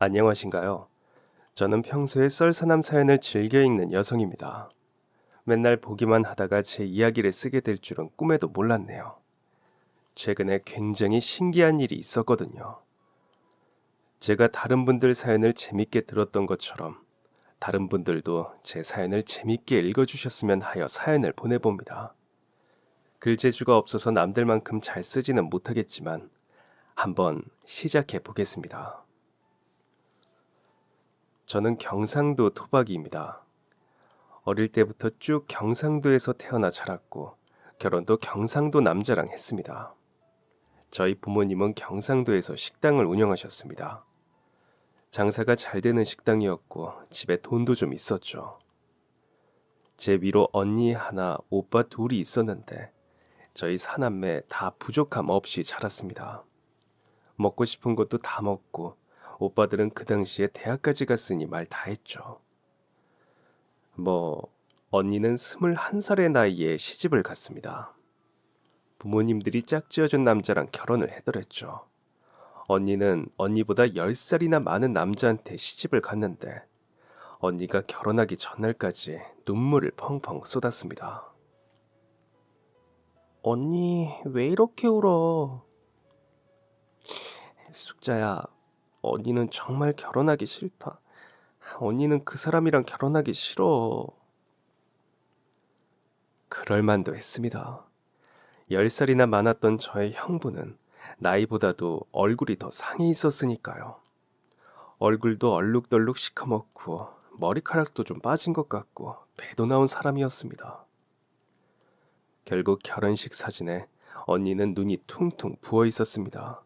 안녕하신가요? 저는 평소에 썰사남 사연을 즐겨 읽는 여성입니다. 맨날 보기만 하다가 제 이야기를 쓰게 될 줄은 꿈에도 몰랐네요. 최근에 굉장히 신기한 일이 있었거든요. 제가 다른 분들 사연을 재밌게 들었던 것처럼 다른 분들도 제 사연을 재밌게 읽어주셨으면 하여 사연을 보내봅니다. 글재주가 없어서 남들만큼 잘 쓰지는 못하겠지만 한번 시작해 보겠습니다. 저는 경상도 토박이입니다. 어릴 때부터 쭉 경상도에서 태어나 자랐고 결혼도 경상도 남자랑 했습니다. 저희 부모님은 경상도에서 식당을 운영하셨습니다. 장사가 잘 되는 식당이었고 집에 돈도 좀 있었죠. 제 위로 언니 하나, 오빠 둘이 있었는데 저희 사남매 다 부족함 없이 자랐습니다. 먹고 싶은 것도 다 먹고 오빠들은 그 당시에 대학까지 갔으니 말 다 했죠. 뭐 언니는 21살의 나이에 시집을 갔습니다. 부모님들이 짝지어준 남자랑 결혼을 해더랬죠. 언니는 언니보다 10살이나 많은 남자한테 시집을 갔는데 언니가 결혼하기 전날까지 눈물을 펑펑 쏟았습니다. 언니, 왜 이렇게 울어? 숙자야, 언니는 정말 결혼하기 싫다. 언니는 그 사람이랑 결혼하기 싫어. 그럴 만도 했습니다. 10살이나 많았던 저의 형부는 나이보다도 얼굴이 더 상해 있었으니까요. 얼굴도 얼룩덜룩 시커멓고 머리카락도 좀 빠진 것 같고 배도 나온 사람이었습니다. 결국 결혼식 사진에 언니는 눈이 퉁퉁 부어 있었습니다.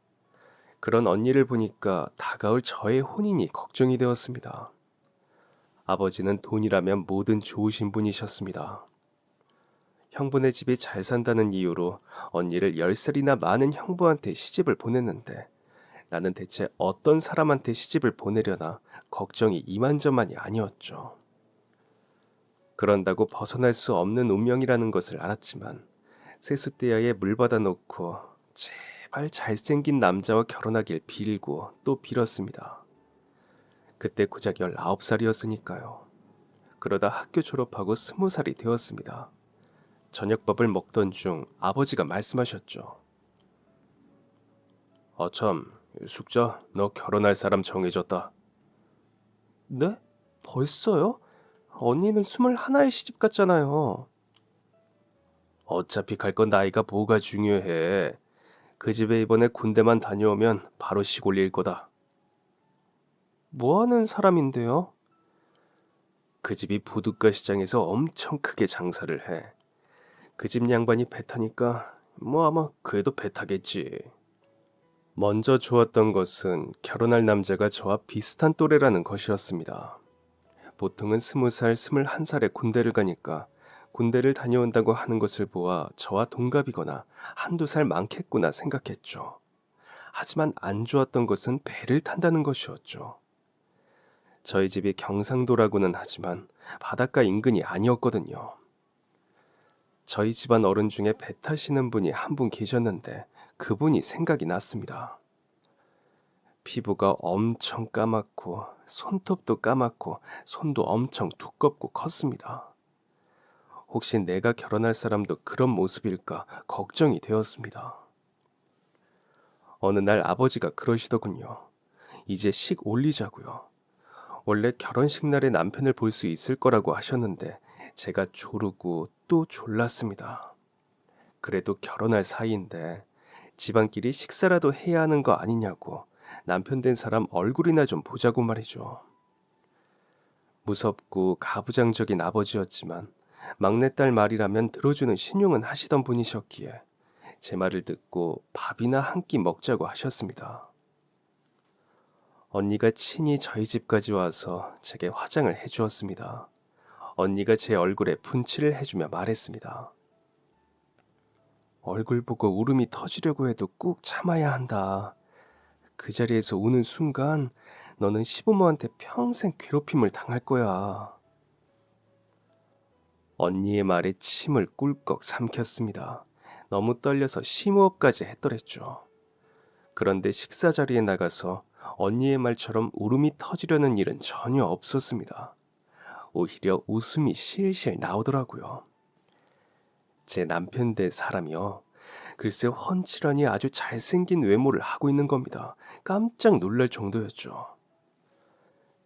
그런 언니를 보니까 다가올 저의 혼인이 걱정이 되었습니다. 아버지는 돈이라면 뭐든 좋으신 분이셨습니다. 형부네 집이 잘 산다는 이유로 언니를 10살이나 많은 형부한테 시집을 보냈는데 나는 대체 어떤 사람한테 시집을 보내려나 걱정이 이만저만이 아니었죠. 그런다고 벗어날 수 없는 운명이라는 것을 알았지만 세숫대야에 물 받아 놓고 제발 잘생긴 남자와 결혼하길 빌고 또 빌었습니다. 그때 고작 19살이었으니까요. 그러다 학교 졸업하고 20살이 되었습니다. 저녁밥을 먹던 중 아버지가 말씀하셨죠. 참, 숙자, 너 결혼할 사람 정해졌다. 네? 벌써요? 언니는 21에 시집 갔잖아요. 어차피 갈 건 나이가 뭐가 중요해. 그 집에 이번에 군대만 다녀오면 바로 시골 일 거다. 뭐 하는 사람인데요? 그 집이 부둣가 시장에서 엄청 크게 장사를 해. 그 집 양반이 배 타니까 뭐 아마 그 애도 배 타겠지. 먼저 좋았던 것은 결혼할 남자가 저와 비슷한 또래라는 것이었습니다. 보통은 20살, 21살에 군대를 가니까 군대를 다녀온다고 하는 것을 보아 저와 동갑이거나 한두 살 많겠구나 생각했죠. 하지만 안 좋았던 것은 배를 탄다는 것이었죠. 저희 집이 경상도라고는 하지만 바닷가 인근이 아니었거든요. 저희 집안 어른 중에 배 타시는 분이 한 분 계셨는데 그분이 생각이 났습니다. 피부가 엄청 까맣고 손톱도 까맣고 손도 엄청 두껍고 컸습니다. 혹시 내가 결혼할 사람도 그런 모습일까 걱정이 되었습니다. 어느 날 아버지가 그러시더군요. 이제 식 올리자고요. 원래 결혼식 날에 남편을 볼 수 있을 거라고 하셨는데 제가 조르고 또 졸랐습니다. 그래도 결혼할 사이인데 집안끼리 식사라도 해야 하는 거 아니냐고 남편 된 사람 얼굴이나 좀 보자고 말이죠. 무섭고 가부장적인 아버지였지만 막내딸 말이라면 들어주는 신용은 하시던 분이셨기에 제 말을 듣고 밥이나 한 끼 먹자고 하셨습니다. 언니가 친히 저희 집까지 와서 제게 화장을 해주었습니다. 언니가 제 얼굴에 분칠을 해주며 말했습니다. 얼굴 보고 울음이 터지려고 해도 꾹 참아야 한다. 그 자리에서 우는 순간 너는 시부모한테 평생 괴롭힘을 당할 거야. 언니의 말에 침을 꿀꺽 삼켰습니다. 너무 떨려서 심호흡까지 했더랬죠. 그런데 식사 자리에 나가서 언니의 말처럼 울음이 터지려는 일은 전혀 없었습니다. 오히려 웃음이 실실 나오더라고요. 제 남편 될 사람이요. 글쎄 훤칠하니 아주 잘생긴 외모를 하고 있는 겁니다. 깜짝 놀랄 정도였죠.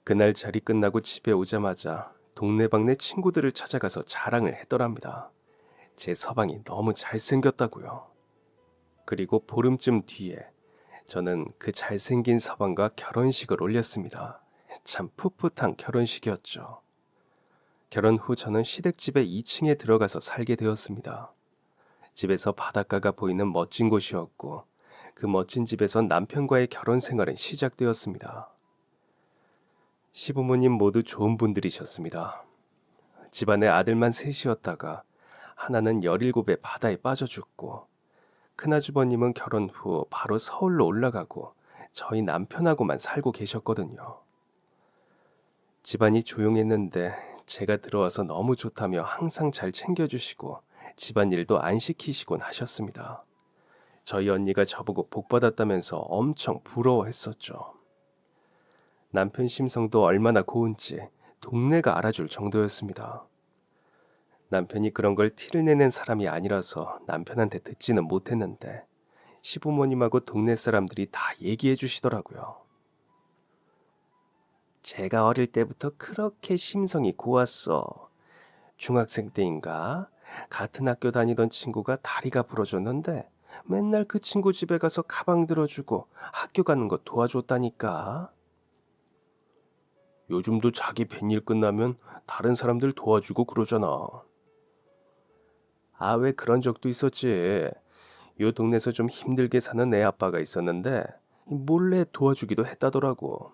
그날 자리 끝나고 집에 오자마자 동네방네 친구들을 찾아가서 자랑을 했더랍니다. 제 서방이 너무 잘생겼다고요. 그리고 보름쯤 뒤에 저는 그 잘생긴 서방과 결혼식을 올렸습니다. 참 풋풋한 결혼식이었죠. 결혼 후 저는 시댁집의 2층에 들어가서 살게 되었습니다. 집에서 바닷가가 보이는 멋진 곳이었고 그 멋진 집에서 남편과의 결혼 생활은 시작되었습니다. 시부모님 모두 좋은 분들이셨습니다. 집안에 아들만 셋이었다가 하나는 17에 바다에 빠져 죽고 큰아주버님은 결혼 후 바로 서울로 올라가고 저희 남편하고만 살고 계셨거든요. 집안이 조용했는데 제가 들어와서 너무 좋다며 항상 잘 챙겨주시고 집안일도 안 시키시곤 하셨습니다. 저희 언니가 저보고 복받았다면서 엄청 부러워했었죠. 남편 심성도 얼마나 고운지 동네가 알아줄 정도였습니다. 남편이 그런 걸 티를 내는 사람이 아니라서 남편한테 듣지는 못했는데 시부모님하고 동네 사람들이 다 얘기해 주시더라고요. 제가 어릴 때부터 그렇게 심성이 고왔어. 중학생 때인가 같은 학교 다니던 친구가 다리가 부러졌는데 맨날 그 친구 집에 가서 가방 들어주고 학교 가는 거 도와줬다니까. 요즘도 자기 뱃일 끝나면 다른 사람들 도와주고 그러잖아. 아, 왜 그런 적도 있었지. 요 동네에서 좀 힘들게 사는 애 아빠가 있었는데 몰래 도와주기도 했다더라고.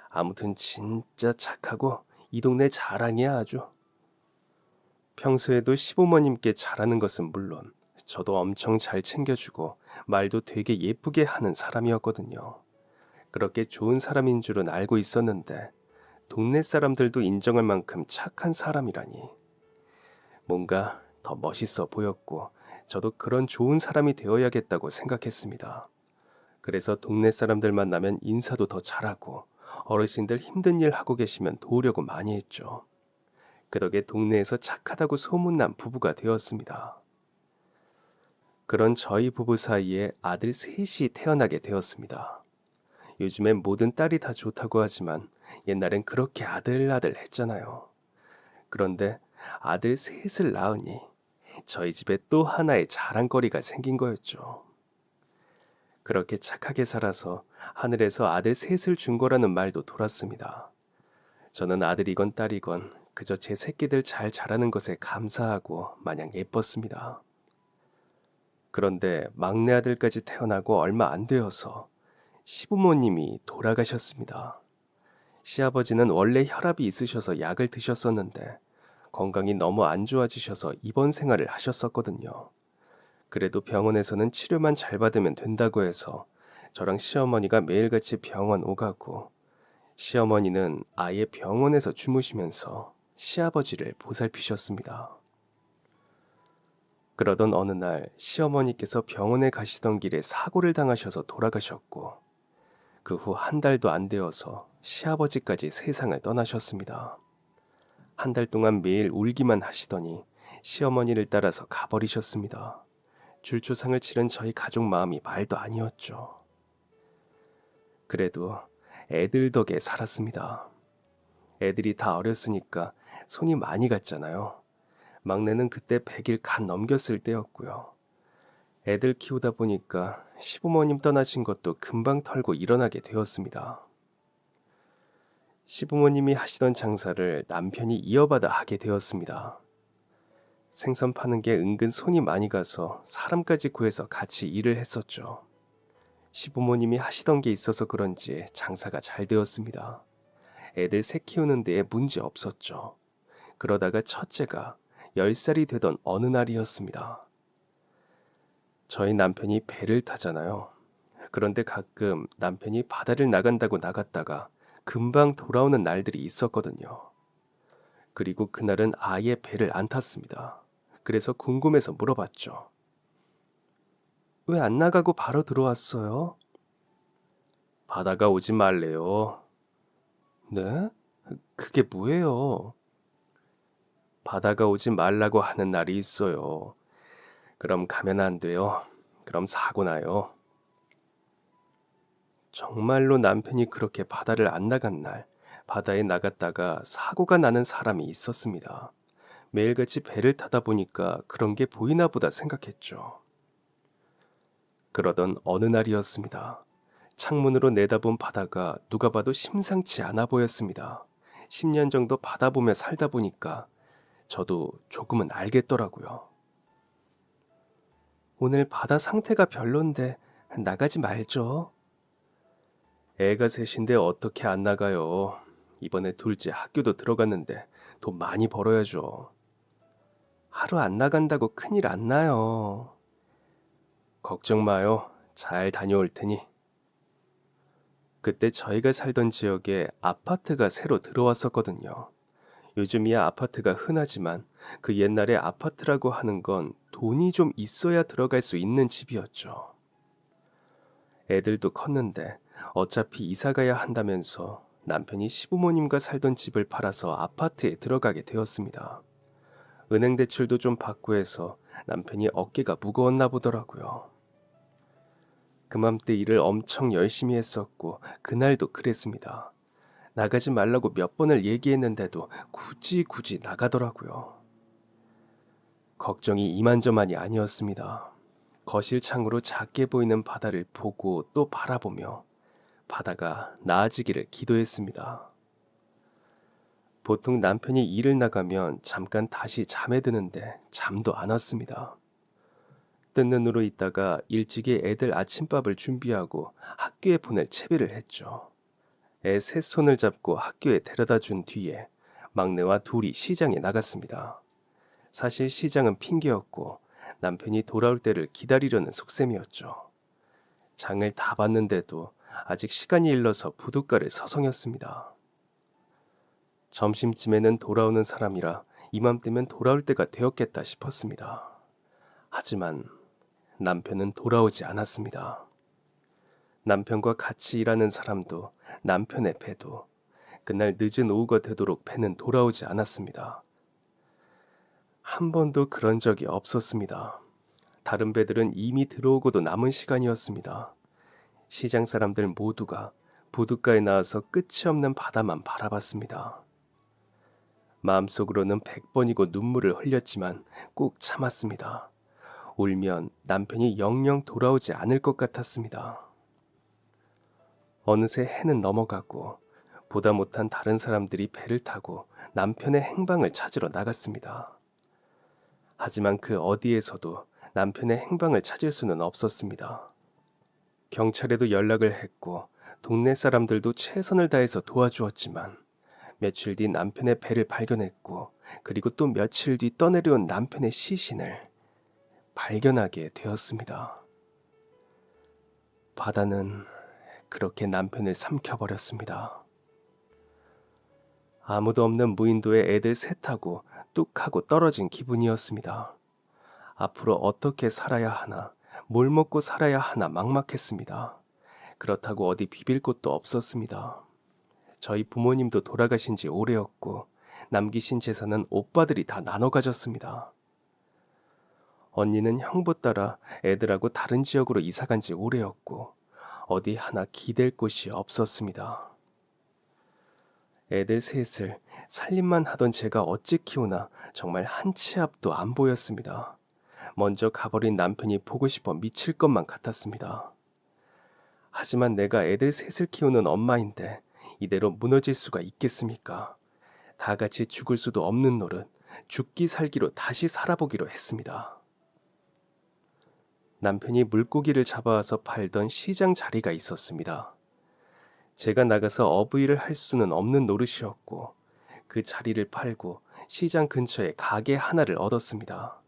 아무튼 진짜 착하고 이 동네 자랑이야 아주. 평소에도 시부모님께 잘하는 것은 물론 저도 엄청 잘 챙겨주고 말도 되게 예쁘게 하는 사람이었거든요. 그렇게 좋은 사람인 줄은 알고 있었는데 동네 사람들도 인정할 만큼 착한 사람이라니. 뭔가 더 멋있어 보였고 저도 그런 좋은 사람이 되어야겠다고 생각했습니다. 그래서 동네 사람들 만나면 인사도 더 잘하고 어르신들 힘든 일 하고 계시면 도우려고 많이 했죠. 그 덕에 동네에서 착하다고 소문난 부부가 되었습니다. 그런 저희 부부 사이에 아들 셋이 태어나게 되었습니다. 요즘엔 모든 딸이 다 좋다고 하지만 옛날엔 그렇게 아들아들 했잖아요. 그런데 아들 셋을 낳으니 저희 집에 또 하나의 자랑거리가 생긴 거였죠. 그렇게 착하게 살아서 하늘에서 아들 셋을 준 거라는 말도 돌았습니다. 저는 아들이건 딸이건 그저 제 새끼들 잘 자라는 것에 감사하고 마냥 예뻤습니다. 그런데 막내 아들까지 태어나고 얼마 안 되어서 시부모님이 돌아가셨습니다. 시아버지는 원래 혈압이 있으셔서 약을 드셨었는데 건강이 너무 안 좋아지셔서 입원 생활을 하셨었거든요. 그래도 병원에서는 치료만 잘 받으면 된다고 해서 저랑 시어머니가 매일같이 병원 오가고 시어머니는 아예 병원에서 주무시면서 시아버지를 보살피셨습니다. 그러던 어느 날 시어머니께서 병원에 가시던 길에 사고를 당하셔서 돌아가셨고 그 후 한 달도 안 되어서 시아버지까지 세상을 떠나셨습니다. 한 달 동안 매일 울기만 하시더니 시어머니를 따라서 가버리셨습니다. 줄초상을 치른 저희 가족 마음이 말도 아니었죠. 그래도 애들 덕에 살았습니다. 애들이 다 어렸으니까 손이 많이 갔잖아요. 막내는 그때 100일 간 넘겼을 때였고요. 애들 키우다 보니까 시부모님 떠나신 것도 금방 털고 일어나게 되었습니다. 시부모님이 하시던 장사를 남편이 이어받아 하게 되었습니다. 생선 파는 게 은근 손이 많이 가서 사람까지 구해서 같이 일을 했었죠. 시부모님이 하시던 게 있어서 그런지 장사가 잘 되었습니다. 애들 새 키우는 데에 문제 없었죠. 그러다가 첫째가 10살이 되던 어느 날이었습니다. 저희 남편이 배를 타잖아요. 그런데 가끔 남편이 바다를 나간다고 나갔다가 금방 돌아오는 날들이 있었거든요. 그리고 그날은 아예 배를 안 탔습니다. 그래서 궁금해서 물어봤죠. 왜 안 나가고 바로 들어왔어요? 바다가 오지 말래요. 네? 그게 뭐예요? 바다가 오지 말라고 하는 날이 있어요. 그럼 가면 안 돼요. 그럼 사고 나요. 정말로 남편이 그렇게 바다를 안 나간 날, 바다에 나갔다가 사고가 나는 사람이 있었습니다. 매일같이 배를 타다 보니까 그런 게 보이나 보다 생각했죠. 그러던 어느 날이었습니다. 창문으로 내다본 바다가 누가 봐도 심상치 않아 보였습니다. 10년 정도 바다 보며 살다 보니까 저도 조금은 알겠더라고요. 오늘 바다 상태가 별론데 나가지 말죠. 애가 셋인데 어떻게 안 나가요? 이번에 둘째 학교도 들어갔는데 돈 많이 벌어야죠. 하루 안 나간다고 큰일 안 나요. 걱정 마요. 잘 다녀올 테니. 그때 저희가 살던 지역에 아파트가 새로 들어왔었거든요. 요즘이야 아파트가 흔하지만 그 옛날에 아파트라고 하는 건 돈이 좀 있어야 들어갈 수 있는 집이었죠. 애들도 컸는데 어차피 이사 가야 한다면서 남편이 시부모님과 살던 집을 팔아서 아파트에 들어가게 되었습니다. 은행 대출도 좀 받고 해서 남편이 어깨가 무거웠나 보더라고요. 그맘때 일을 엄청 열심히 했었고 그날도 그랬습니다. 나가지 말라고 몇 번을 얘기했는데도 굳이 나가더라고요. 걱정이 이만저만이 아니었습니다. 거실 창으로 작게 보이는 바다를 보고 또 바라보며 바다가 나아지기를 기도했습니다. 보통 남편이 일을 나가면 잠깐 다시 잠에 드는데 잠도 안 왔습니다. 뜬 눈으로 있다가 일찍이 애들 아침밥을 준비하고 학교에 보낼 채비를 했죠. 애 셋 손을 잡고 학교에 데려다 준 뒤에 막내와 둘이 시장에 나갔습니다. 사실 시장은 핑계였고 남편이 돌아올 때를 기다리려는 속셈이었죠. 장을 다 봤는데도 아직 시간이 일러서 부둣가를 서성였습니다. 점심쯤에는 돌아오는 사람이라 이맘때면 돌아올 때가 되었겠다 싶었습니다. 하지만 남편은 돌아오지 않았습니다. 남편과 같이 일하는 사람도 남편의 배도 그날 늦은 오후가 되도록 배는 돌아오지 않았습니다. 한 번도 그런 적이 없었습니다. 다른 배들은 이미 들어오고도 남은 시간이었습니다. 시장 사람들 모두가 부둣가에 나와서 끝이 없는 바다만 바라봤습니다. 마음속으로는 100번이고 눈물을 흘렸지만 꾹 참았습니다. 울면 남편이 영영 돌아오지 않을 것 같았습니다. 어느새 해는 넘어가고 보다 못한 다른 사람들이 배를 타고 남편의 행방을 찾으러 나갔습니다. 하지만 그 어디에서도 남편의 행방을 찾을 수는 없었습니다. 경찰에도 연락을 했고 동네 사람들도 최선을 다해서 도와주었지만 며칠 뒤 남편의 배를 발견했고 그리고 또 며칠 뒤 떠내려온 남편의 시신을 발견하게 되었습니다. 바다는 그렇게 남편을 삼켜버렸습니다. 아무도 없는 무인도에 애들 셋하고 뚝하고 떨어진 기분이었습니다. 앞으로 어떻게 살아야 하나, 뭘 먹고 살아야 하나 막막했습니다. 그렇다고 어디 비빌 곳도 없었습니다. 저희 부모님도 돌아가신 지 오래였고 남기신 재산은 오빠들이 다 나눠 가졌습니다. 언니는 형부 따라 애들하고 다른 지역으로 이사 간 지 오래였고 어디 하나 기댈 곳이 없었습니다. 애들 셋을 살림만 하던 제가 어찌 키우나 정말 한 치 앞도 안 보였습니다. 먼저 가버린 남편이 보고 싶어 미칠 것만 같았습니다. 하지만 내가 애들 셋을 키우는 엄마인데 이대로 무너질 수가 있겠습니까? 다 같이 죽을 수도 없는 노릇, 죽기 살기로 다시 살아보기로 했습니다. 남편이 물고기를 잡아와서 팔던 시장 자리가 있었습니다. 제가 나가서 어부일을 할 수는 없는 노릇이었고 그 자리를 팔고 시장 근처에 가게 하나를 얻었습니다.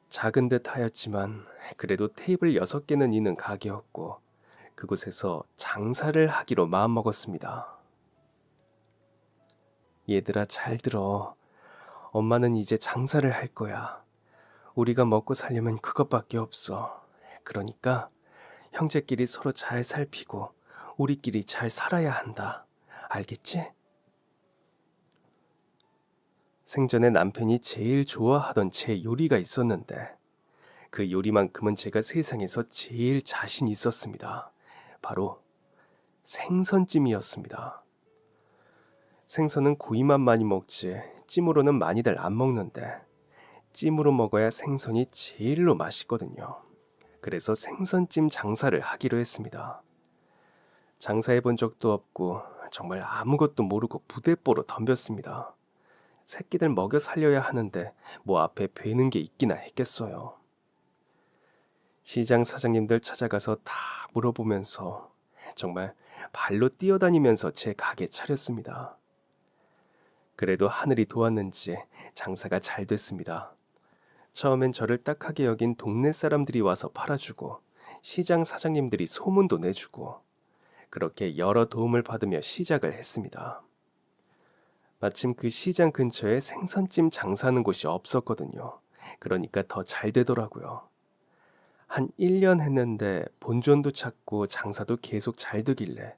작은 듯 하였지만 그래도 테이블 6개는 있는 가게였고 그곳에서 장사를 하기로 마음먹었습니다. 얘들아 잘 들어. 엄마는 이제 장사를 할 거야. 우리가 먹고 살려면 그것밖에 없어. 그러니까 형제끼리 서로 잘 살피고 우리끼리 잘 살아야 한다. 알겠지? 생전에 남편이 제일 좋아하던 제 요리가 있었는데 그 요리만큼은 제가 세상에서 제일 자신 있었습니다. 바로 생선찜이었습니다. 생선은 구이만 많이 먹지 찜으로는 많이들 안 먹는데 찜으로 먹어야 생선이 제일로 맛있거든요. 그래서 생선찜 장사를 하기로 했습니다. 장사해 본 적도 없고 정말 아무것도 모르고 부대뽀로 덤볐습니다. 새끼들 먹여 살려야 하는데 뭐 앞에 베는 게 있기나 했겠어요. 시장 사장님들 찾아가서 다 물어보면서 정말 발로 뛰어다니면서 제 가게 차렸습니다. 그래도 하늘이 도왔는지 장사가 잘 됐습니다. 처음엔 저를 딱하게 여긴 동네 사람들이 와서 팔아주고 시장 사장님들이 소문도 내주고 그렇게 여러 도움을 받으며 시작을 했습니다. 마침 그 시장 근처에 생선찜 장사하는 곳이 없었거든요. 그러니까 더 잘 되더라고요. 한 1년 했는데 본전도 찾고 장사도 계속 잘 되길래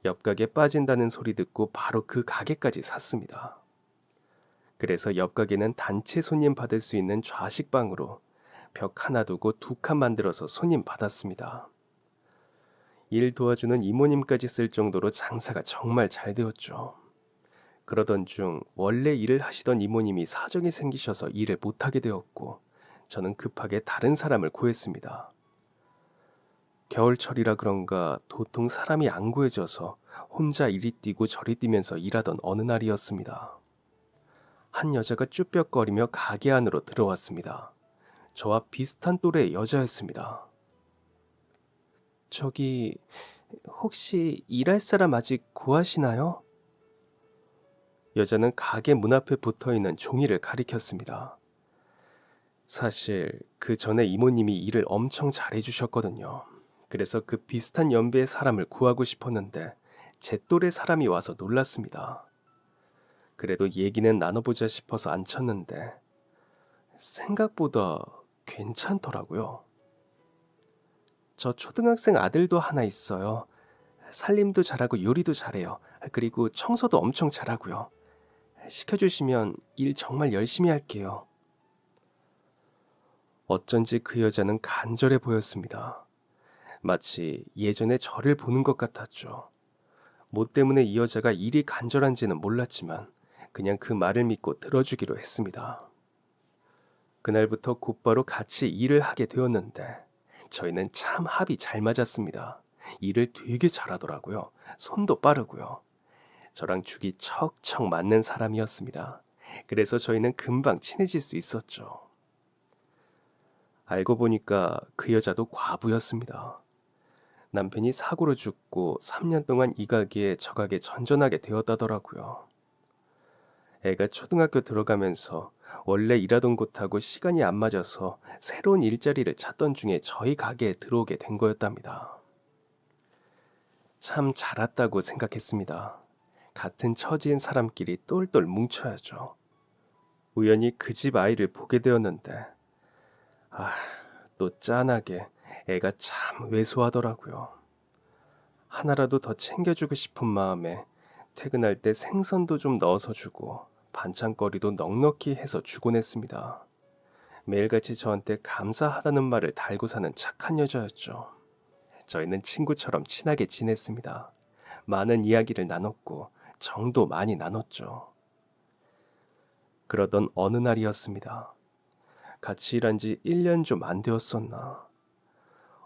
옆 가게 빠진다는 소리 듣고 바로 그 가게까지 샀습니다. 그래서 옆 가게는 단체 손님 받을 수 있는 좌식방으로 벽 하나 두고 2칸 만들어서 손님 받았습니다. 일 도와주는 이모님까지 쓸 정도로 장사가 정말 잘 되었죠. 그러던 중 원래 일을 하시던 이모님이 사정이 생기셔서 일을 못하게 되었고 저는 급하게 다른 사람을 구했습니다. 겨울철이라 그런가 도통 사람이 안 구해져서 혼자 이리 뛰고 저리 뛰면서 일하던 어느 날이었습니다. 한 여자가 쭈뼛거리며 가게 안으로 들어왔습니다. 저와 비슷한 또래의 여자였습니다. 저기 혹시 일할 사람 아직 구하시나요? 여자는 가게 문 앞에 붙어있는 종이를 가리켰습니다. 사실 그 전에 이모님이 일을 엄청 잘해주셨거든요. 그래서 그 비슷한 연배의 사람을 구하고 싶었는데 제 또래 사람이 와서 놀랐습니다. 그래도 얘기는 나눠보자 싶어서 안 쳤는데 생각보다 괜찮더라고요. 저 초등학생 아들도 하나 있어요. 살림도 잘하고 요리도 잘해요. 그리고 청소도 엄청 잘하고요. 시켜주시면 일 정말 열심히 할게요. 어쩐지 그 여자는 간절해 보였습니다. 마치 예전에 저를 보는 것 같았죠. 뭐 때문에 이 여자가 일이 간절한지는 몰랐지만 그냥 그 말을 믿고 들어주기로 했습니다. 그날부터 곧바로 같이 일을 하게 되었는데 저희는 참 합이 잘 맞았습니다. 일을 되게 잘하더라고요. 손도 빠르고요. 저랑 죽이 척척 맞는 사람이었습니다. 그래서 저희는 금방 친해질 수 있었죠. 알고 보니까 그 여자도 과부였습니다. 남편이 사고로 죽고 3년 동안 이 가게에 저 가게 전전하게 되었다더라고요. 애가 초등학교 들어가면서 원래 일하던 곳하고 시간이 안 맞아서 새로운 일자리를 찾던 중에 저희 가게에 들어오게 된 거였답니다. 참 잘 왔다고 생각했습니다. 같은 처지인 사람끼리 똘똘 뭉쳐야죠. 우연히 그 집 아이를 보게 되었는데 또 짠하게 애가 참 왜소하더라고요. 하나라도 더 챙겨주고 싶은 마음에 퇴근할 때 생선도 좀 넣어서 주고 반찬거리도 넉넉히 해서 주곤 했습니다. 매일같이 저한테 감사하다는 말을 달고 사는 착한 여자였죠. 저희는 친구처럼 친하게 지냈습니다. 많은 이야기를 나눴고 정도 많이 나눴죠. 그러던 어느 날이었습니다. 같이 일한 지 1년 좀 안 되었었나.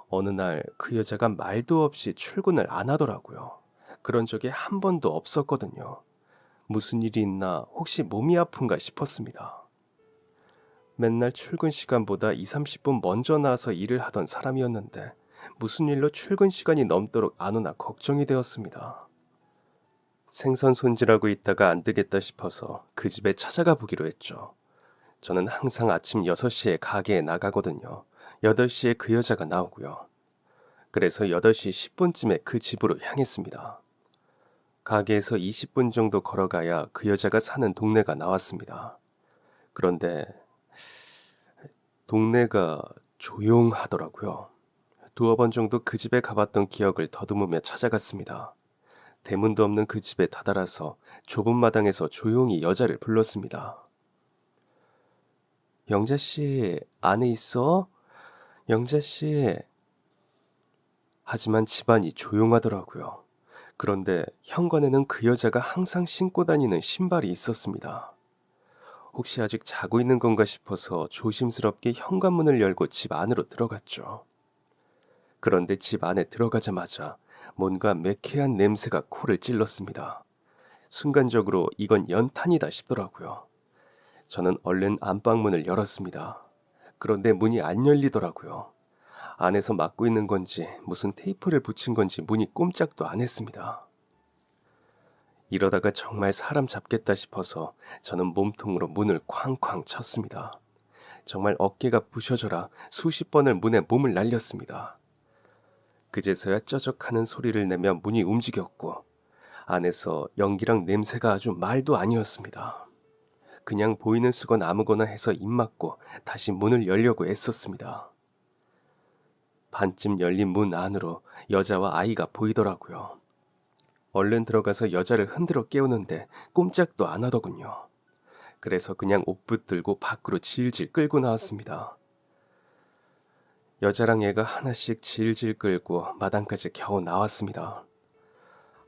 어느 날 그 여자가 말도 없이 출근을 안 하더라고요. 그런 적이 한 번도 없었거든요. 무슨 일이 있나 혹시 몸이 아픈가 싶었습니다. 맨날 출근 시간보다 2, 30분 먼저 나와서 일을 하던 사람이었는데 무슨 일로 출근 시간이 넘도록 안 오나 걱정이 되었습니다. 생선 손질하고 있다가 안 되겠다 싶어서 그 집에 찾아가 보기로 했죠. 저는 항상 아침 6시에 가게에 나가거든요. 8시에 그 여자가 나오고요. 그래서 8시 10분쯤에 그 집으로 향했습니다. 가게에서 20분 정도 걸어가야 그 여자가 사는 동네가 나왔습니다. 그런데 동네가 조용하더라고요. 두어 번 정도 그 집에 가봤던 기억을 더듬으며 찾아갔습니다. 대문도 없는 그 집에 다다라서 좁은 마당에서 조용히 여자를 불렀습니다. 영자 씨, 안에 있어? 영자 씨. 하지만 집안이 조용하더라고요. 그런데 현관에는 그 여자가 항상 신고 다니는 신발이 있었습니다. 혹시 아직 자고 있는 건가 싶어서 조심스럽게 현관문을 열고 집 안으로 들어갔죠. 그런데 집 안에 들어가자마자 뭔가 매캐한 냄새가 코를 찔렀습니다. 순간적으로 이건 연탄이다 싶더라고요. 저는 얼른 안방문을 열었습니다. 그런데 문이 안 열리더라고요. 안에서 막고 있는 건지 무슨 테이프를 붙인 건지 문이 꼼짝도 안 했습니다. 이러다가 정말 사람 잡겠다 싶어서 저는 몸통으로 문을 쾅쾅 쳤습니다. 정말 어깨가 부셔져라 수십 번을 문에 몸을 날렸습니다. 그제서야 쩌적하는 소리를 내며 문이 움직였고 안에서 연기랑 냄새가 아주 말도 아니었습니다. 그냥 보이는 수건 아무거나 해서 입 막고 다시 문을 열려고 애썼습니다. 반쯤 열린 문 안으로 여자와 아이가 보이더라고요. 얼른 들어가서 여자를 흔들어 깨우는데 꼼짝도 안 하더군요. 그래서 그냥 옷 붙들고 밖으로 질질 끌고 나왔습니다. 여자랑 애가 하나씩 질질 끌고 마당까지 겨우 나왔습니다.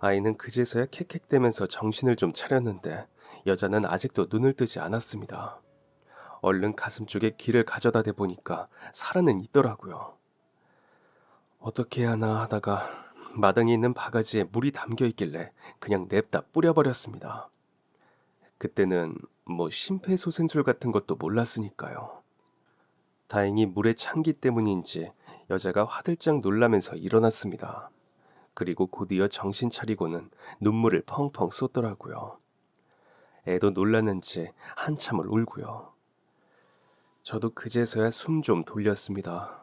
아이는 그제서야 캑캑대면서 정신을 좀 차렸는데 여자는 아직도 눈을 뜨지 않았습니다. 얼른 가슴 쪽에 귀를 가져다 대보니까 살아는 있더라고요. 어떻게 해야 하나 하다가 마당에 있는 바가지에 물이 담겨 있길래 그냥 냅다 뿌려버렸습니다. 그때는 뭐 심폐소생술 같은 것도 몰랐으니까요. 다행히 물의 찬기 때문인지 여자가 화들짝 놀라면서 일어났습니다. 그리고 곧이어 정신 차리고는 눈물을 펑펑 쏟더라고요. 애도 놀랐는지 한참을 울고요. 저도 그제서야 숨 좀 돌렸습니다.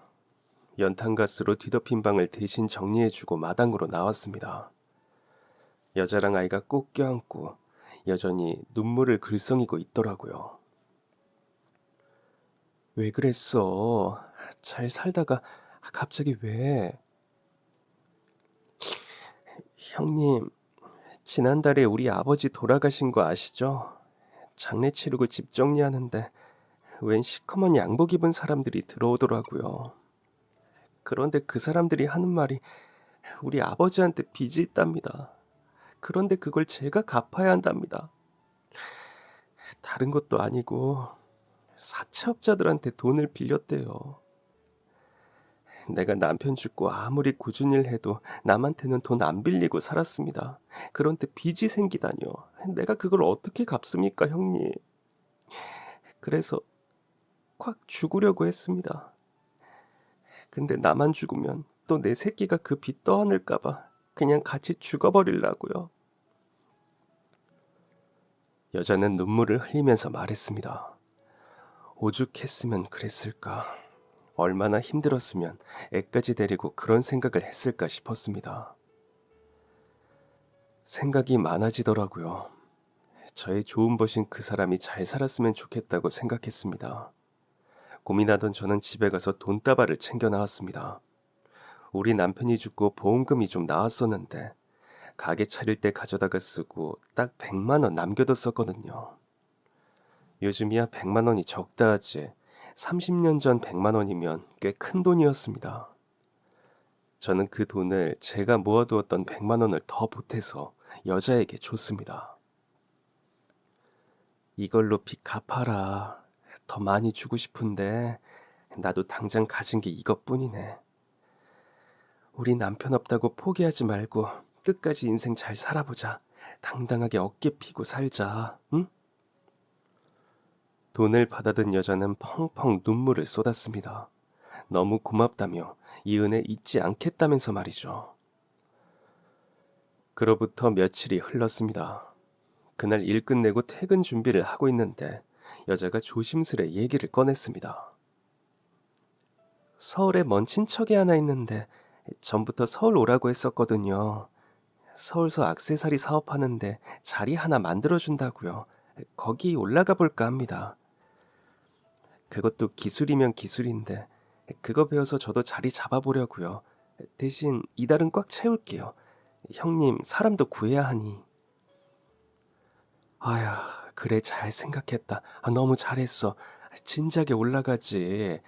연탄가스로 뒤덮인 방을 대신 정리해주고 마당으로 나왔습니다. 여자랑 아이가 꼭 껴안고 여전히 눈물을 글썽이고 있더라고요. 왜 그랬어? 잘 살다가 갑자기 왜? 형님, 지난달에 우리 아버지 돌아가신 거 아시죠? 장례 치르고 집 정리하는데 웬 시커먼 양복 입은 사람들이 들어오더라고요. 그런데 그 사람들이 하는 말이 우리 아버지한테 빚이 있답니다. 그런데 그걸 제가 갚아야 한답니다. 다른 것도 아니고 사채업자들한테 돈을 빌렸대요. 내가 남편 죽고 아무리 꾸준히 해도 남한테는 돈 안 빌리고 살았습니다. 그런데 빚이 생기다뇨. 내가 그걸 어떻게 갚습니까, 형님? 그래서 콱 죽으려고 했습니다. 근데 나만 죽으면 또 내 새끼가 그 빚 떠안을까봐 그냥 같이 죽어버리려고요. 여자는 눈물을 흘리면서 말했습니다. 오죽했으면 그랬을까. 얼마나 힘들었으면 애까지 데리고 그런 생각을 했을까 싶었습니다. 생각이 많아지더라고요. 저의 좋은 벗인 그 사람이 잘 살았으면 좋겠다고 생각했습니다. 고민하던 저는 집에 가서 돈다발을 챙겨 나왔습니다. 우리 남편이 죽고 보험금이 좀 나왔었는데 가게 차릴 때 가져다가 쓰고 딱 100만 원 남겨뒀었거든요. 요즘이야 100만 원이 적다 하지 30년 전 100만 원이면 꽤 큰 돈이었습니다. 저는 그 돈을 제가 모아두었던 100만 원을 더 보태서 여자에게 줬습니다. 이걸로 빚 갚아라. 더 많이 주고 싶은데 나도 당장 가진 게 이것뿐이네. 우리 남편 없다고 포기하지 말고 끝까지 인생 잘 살아보자. 당당하게 어깨 피고 살자. 응? 돈을 받아든 여자는 펑펑 눈물을 쏟았습니다. 너무 고맙다며 이 은혜 잊지 않겠다면서 말이죠. 그로부터 며칠이 흘렀습니다. 그날 일 끝내고 퇴근 준비를 하고 있는데 여자가 조심스레 얘기를 꺼냈습니다. 서울에 먼 친척이 하나 있는데 전부터 서울 오라고 했었거든요. 서울서 액세서리 사업하는데 자리 하나 만들어준다고요. 거기 올라가 볼까 합니다. 그것도 기술이면 기술인데 그거 배워서 저도 자리 잡아보려고요. 대신 이달은 꽉 채울게요. 형님, 사람도 구해야 하니. 아야, 그래, 잘 생각했다. 너무 잘했어. 진작에 올라가지.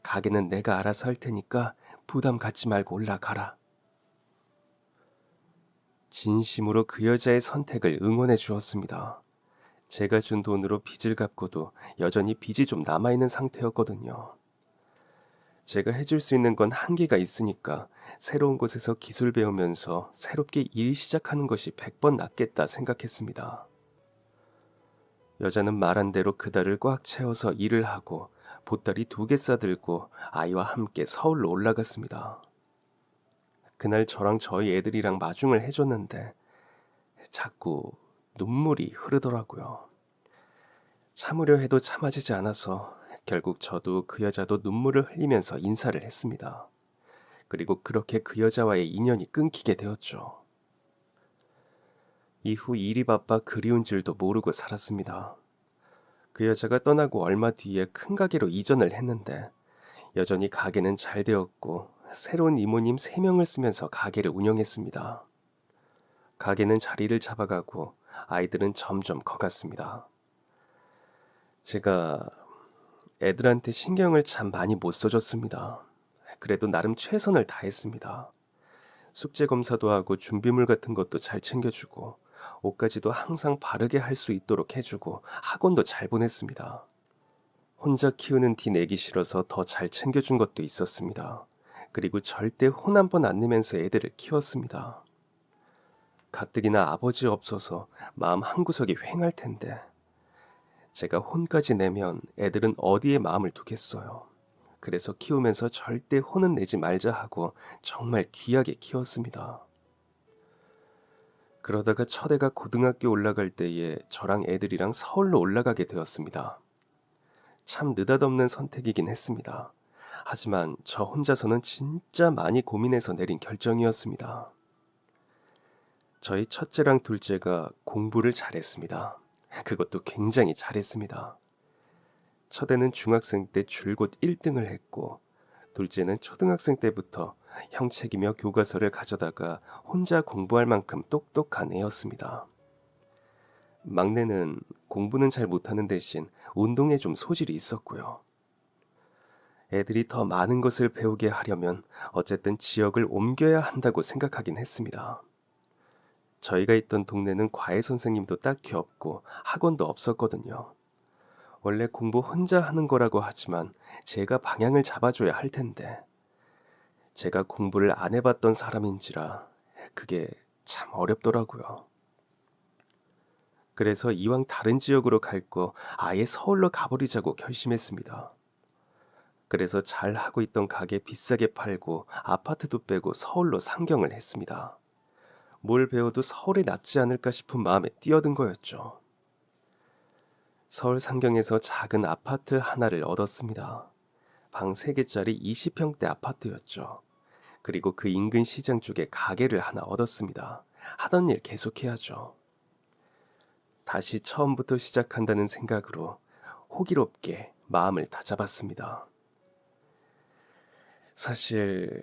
가게는 내가 알아서 할 테니까 부담 갖지 말고 올라가라. 진심으로 그 여자의 선택을 응원해 주었습니다. 제가 준 돈으로 빚을 갚고도 여전히 빚이 좀 남아있는 상태였거든요. 제가 해줄 수 있는 건 한계가 있으니까 새로운 곳에서 기술 배우면서 새롭게 일 시작하는 것이 100번 낫겠다 생각했습니다. 여자는 말한 대로 그달을 꽉 채워서 일을 하고 보따리 2개 싸들고 아이와 함께 서울로 올라갔습니다. 그날 저랑 저희 애들이랑 마중을 해줬는데 자꾸 눈물이 흐르더라고요. 참으려 해도 참아지지 않아서 결국 저도 그 여자도 눈물을 흘리면서 인사를 했습니다. 그리고 그렇게 그 여자와의 인연이 끊기게 되었죠. 이후 일이 바빠 그리운 줄도 모르고 살았습니다. 그 여자가 떠나고 얼마 뒤에 큰 가게로 이전을 했는데 여전히 가게는 잘 되었고 새로운 이모님 3명을 쓰면서 가게를 운영했습니다. 가게는 자리를 잡아가고 아이들은 점점 커갔습니다. 제가 애들한테 신경을 참 많이 못 써줬습니다. 그래도 나름 최선을 다했습니다. 숙제 검사도 하고 준비물 같은 것도 잘 챙겨주고 옷까지도 항상 바르게 할 수 있도록 해주고 학원도 잘 보냈습니다. 혼자 키우는 티 내기 싫어서 더 잘 챙겨준 것도 있었습니다. 그리고 절대 혼 한 번 안 내면서 애들을 키웠습니다. 가뜩이나 아버지 없어서 마음 한구석이 휑할 텐데 제가 혼까지 내면 애들은 어디에 마음을 두겠어요. 그래서 키우면서 절대 혼은 내지 말자 하고 정말 귀하게 키웠습니다. 그러다가 첫애가 고등학교 올라갈 때에 저랑 애들이랑 서울로 올라가게 되었습니다. 참 느닷없는 선택이긴 했습니다. 하지만 저 혼자서는 진짜 많이 고민해서 내린 결정이었습니다. 저희 첫째랑 둘째가 공부를 잘했습니다. 그것도 굉장히 잘했습니다. 첫애는 중학생 때 줄곧 1등을 했고 둘째는 초등학생 때부터 형책이며 교과서를 가져다가 혼자 공부할 만큼 똑똑한 애였습니다. 막내는 공부는 잘 못하는 대신 운동에 좀 소질이 있었고요. 애들이 더 많은 것을 배우게 하려면 어쨌든 지역을 옮겨야 한다고 생각하긴 했습니다. 저희가 있던 동네는 과외 선생님도 딱히 없고 학원도 없었거든요. 원래 공부 혼자 하는 거라고 하지만 제가 방향을 잡아줘야 할 텐데 제가 공부를 안 해봤던 사람인지라 그게 참 어렵더라고요. 그래서 이왕 다른 지역으로 갈 거 아예 서울로 가버리자고 결심했습니다. 그래서 잘 하고 있던 가게 비싸게 팔고 아파트도 빼고 서울로 상경을 했습니다. 뭘 배워도 서울에 낫지 않을까 싶은 마음에 뛰어든 거였죠. 서울 상경에서 작은 아파트 하나를 얻었습니다. 방 3개짜리 20평대 아파트였죠. 그리고 그 인근 시장 쪽에 가게를 하나 얻었습니다. 하던 일 계속해야죠. 다시 처음부터 시작한다는 생각으로 호기롭게 마음을 다잡았습니다. 사실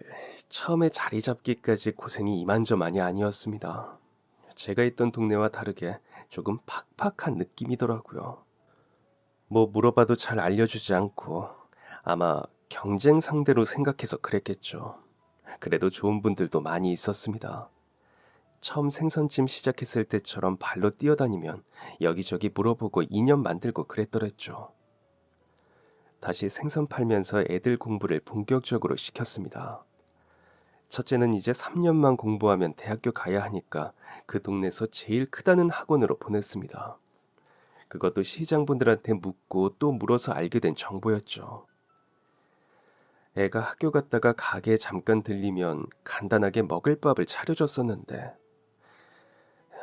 처음에 자리 잡기까지 고생이 이만저만이 아니었습니다. 제가 있던 동네와 다르게 조금 팍팍한 느낌이더라고요. 뭐 물어봐도 잘 알려주지 않고 아마 경쟁 상대로 생각해서 그랬겠죠. 그래도 좋은 분들도 많이 있었습니다. 처음 생선찜 시작했을 때처럼 발로 뛰어다니면 여기저기 물어보고 인연 만들고 그랬더랬죠. 다시 생선 팔면서 애들 공부를 본격적으로 시켰습니다. 첫째는 이제 3년만 공부하면 대학교 가야 하니까 그 동네에서 제일 크다는 학원으로 보냈습니다. 그것도 시장분들한테 묻고 또 물어서 알게 된 정보였죠. 애가 학교 갔다가 가게에 잠깐 들리면 간단하게 먹을 밥을 차려줬었는데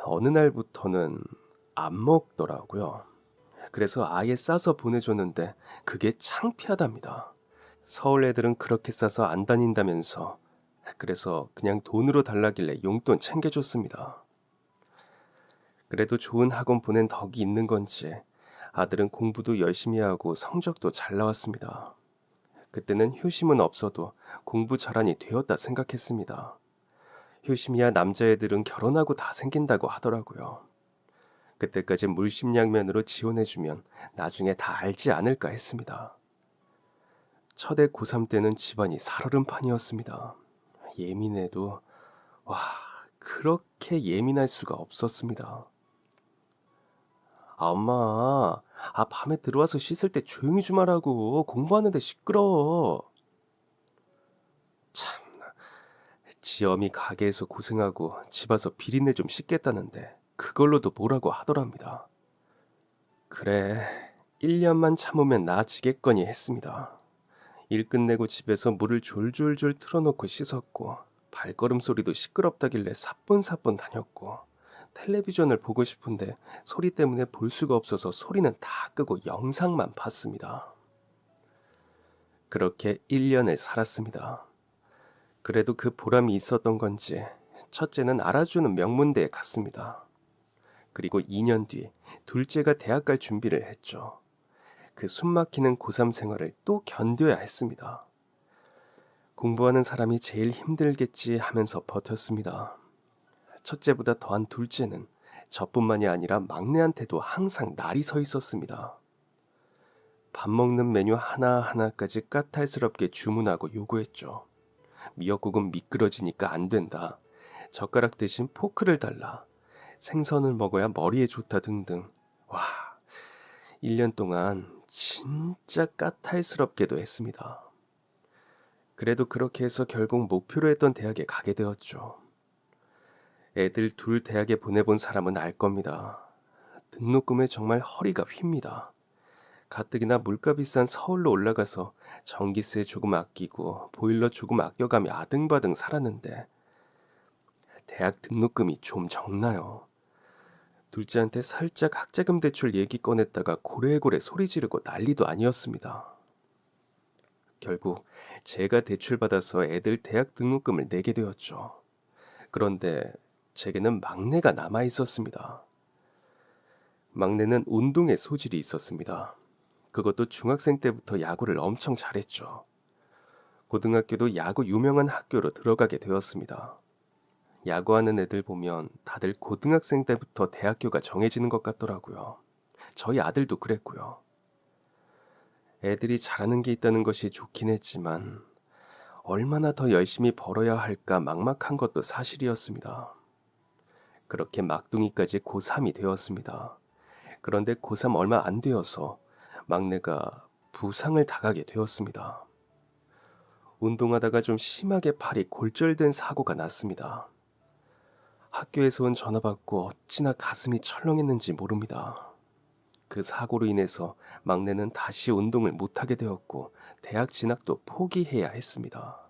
어느 날부터는 안 먹더라고요. 그래서 아예 싸서 보내줬는데 그게 창피하답니다. 서울 애들은 그렇게 싸서 안 다닌다면서 그래서 그냥 돈으로 달라길래 용돈 챙겨줬습니다. 그래도 좋은 학원 보낸 덕이 있는 건지 아들은 공부도 열심히 하고 성적도 잘 나왔습니다. 그때는 효심은 없어도 공부 잘하니 되었다 생각했습니다. 효심이야 남자애들은 결혼하고 다 생긴다고 하더라고요. 그때까지 물심양면으로 지원해주면 나중에 다 알지 않을까 했습니다. 첫해 고3 때는 집안이 살얼음판이었습니다. 예민해도 와, 그렇게 예민할 수가 없었습니다. 아, 엄마, 밤에 들어와서 씻을 때 조용히 좀 하라고. 공부하는데 시끄러워. 참, 지엄이 가게에서 고생하고 집 와서 비린내 좀 씻겠다는데 그걸로도 뭐라고 하더랍니다. 그래, 1년만 참으면 나아지겠거니 했습니다. 일 끝내고 집에서 물을 졸졸졸 틀어놓고 씻었고 발걸음 소리도 시끄럽다길래 사뿐사뿐 다녔고 텔레비전을 보고 싶은데 소리 때문에 볼 수가 없어서 소리는 다 끄고 영상만 봤습니다. 그렇게 1년을 살았습니다. 그래도 그 보람이 있었던 건지 첫째는 알아주는 명문대에 갔습니다. 그리고 2년 뒤 둘째가 대학 갈 준비를 했죠. 그 숨막히는 고3 생활을 또 견뎌야 했습니다. 공부하는 사람이 제일 힘들겠지 하면서 버텼습니다. 첫째보다 더한 둘째는 저뿐만이 아니라 막내한테도 항상 날이 서 있었습니다. 밥 먹는 메뉴 하나하나까지 까탈스럽게 주문하고 요구했죠. 미역국은 미끄러지니까 안 된다. 젓가락 대신 포크를 달라. 생선을 먹어야 머리에 좋다 등등. 와, 1년 동안 진짜 까탈스럽게도 했습니다. 그래도 그렇게 해서 결국 목표로 했던 대학에 가게 되었죠. 애들 둘 대학에 보내본 사람은 알 겁니다. 등록금에 정말 허리가 휩니다. 가뜩이나 물가 비싼 서울로 올라가서 전기세 조금 아끼고 보일러 조금 아껴가며 아등바등 살았는데 대학 등록금이 좀 적나요? 둘째한테 살짝 학자금 대출 얘기 꺼냈다가 고래고래 소리 지르고 난리도 아니었습니다. 결국 제가 대출받아서 애들 대학 등록금을 내게 되었죠. 그런데 제게는 막내가 남아 있었습니다. 막내는 운동에 소질이 있었습니다. 그것도 중학생 때부터 야구를 엄청 잘했죠. 고등학교도 야구 유명한 학교로 들어가게 되었습니다. 야구하는 애들 보면 다들 고등학생 때부터 대학교가 정해지는 것 같더라고요. 저희 아들도 그랬고요. 애들이 잘하는 게 있다는 것이 좋긴 했지만 얼마나 더 열심히 벌어야 할까 막막한 것도 사실이었습니다. 그렇게 막둥이까지 고3이 되었습니다. 그런데 고3 얼마 안 되어서 막내가 부상을 당하게 되었습니다. 운동하다가 좀 심하게 팔이 골절된 사고가 났습니다. 학교에서 온 전화 받고 어찌나 가슴이 철렁했는지 모릅니다. 그 사고로 인해서 막내는 다시 운동을 못하게 되었고 대학 진학도 포기해야 했습니다.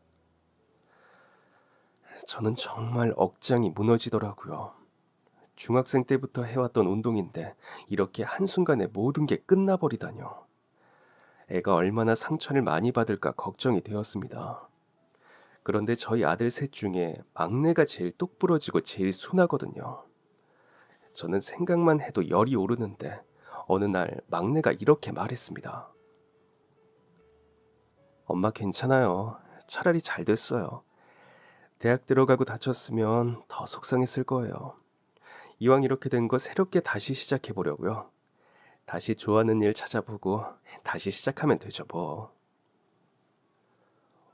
저는 정말 억장이 무너지더라고요. 중학생 때부터 해왔던 운동인데 이렇게 한순간에 모든 게 끝나버리다뇨. 애가 얼마나 상처를 많이 받을까 걱정이 되었습니다. 그런데 저희 아들 셋 중에 막내가 제일 똑부러지고 제일 순하거든요. 저는 생각만 해도 열이 오르는데 어느 날 막내가 이렇게 말했습니다. 엄마 괜찮아요. 차라리 잘 됐어요. 대학 들어가고 다쳤으면 더 속상했을 거예요. 이왕 이렇게 된 거 새롭게 다시 시작해 보려고요. 다시 좋아하는 일 찾아보고 다시 시작하면 되죠 뭐.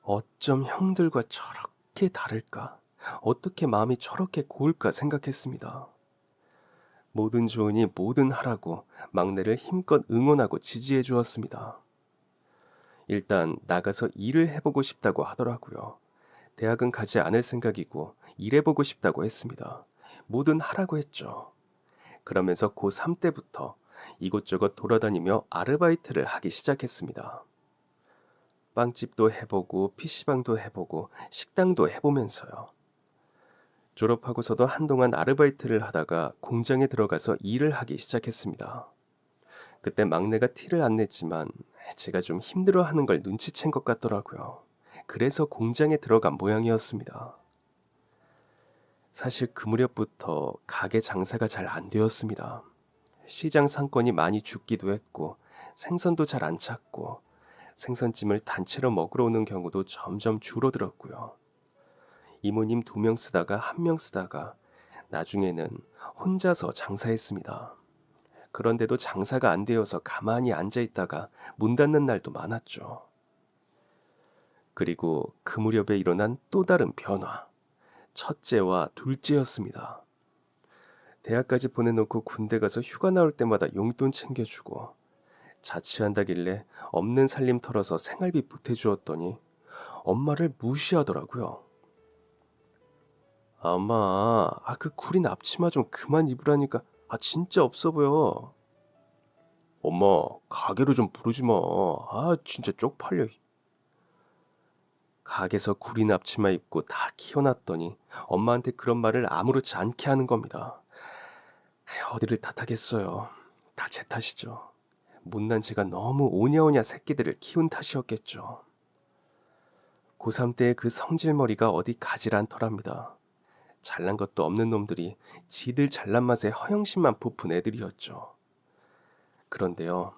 어쩜 형들과 저렇게 다를까? 어떻게 마음이 저렇게 고울까 생각했습니다. 뭐든 좋으니 뭐든 하라고 막내를 힘껏 응원하고 지지해 주었습니다. 일단 나가서 일을 해보고 싶다고 하더라고요. 대학은 가지 않을 생각이고 일해보고 싶다고 했습니다. 뭐든 하라고 했죠. 그러면서 고3 때부터 이곳저곳 돌아다니며 아르바이트를 하기 시작했습니다. 빵집도 해보고 PC방도 해보고 식당도 해보면서요. 졸업하고서도 한동안 아르바이트를 하다가 공장에 들어가서 일을 하기 시작했습니다. 그때 막내가 티를 안 냈지만 제가 좀 힘들어하는 걸 눈치챈 것 같더라고요. 그래서 공장에 들어간 모양이었습니다. 사실 그 무렵부터 가게 장사가 잘 안 되었습니다. 시장 상권이 많이 죽기도 했고 생선도 잘 안 찾고 생선찜을 단체로 먹으러 오는 경우도 점점 줄어들었고요. 이모님 2명 쓰다가 1명 쓰다가 나중에는 혼자서 장사했습니다. 그런데도 장사가 안 되어서 가만히 앉아 있다가 문 닫는 날도 많았죠. 그리고 그 무렵에 일어난 또 다른 변화. 첫째와 둘째였습니다. 대학까지 보내놓고 군대 가서 휴가 나올 때마다 용돈 챙겨주고 자취한다길래 없는 살림 털어서 생활비 보태주었더니 엄마를 무시하더라고요. 엄마, 그 구린 앞치마 좀 그만 입으라니까. 진짜 없어 보여. 엄마, 가게로 좀 부르지 마. 진짜 쪽팔려. 가게에서 구린 앞치마 입고 다 키워놨더니 엄마한테 그런 말을 아무렇지 않게 하는 겁니다. 어디를 탓하겠어요. 다 제 탓이죠. 못난 제가 너무 오냐오냐 새끼들을 키운 탓이었겠죠. 고3 때의 그 성질머리가 어디 가질 않더랍니다. 잘난 것도 없는 놈들이 지들 잘난 맛에 허영심만 부푼 애들이었죠. 그런데요,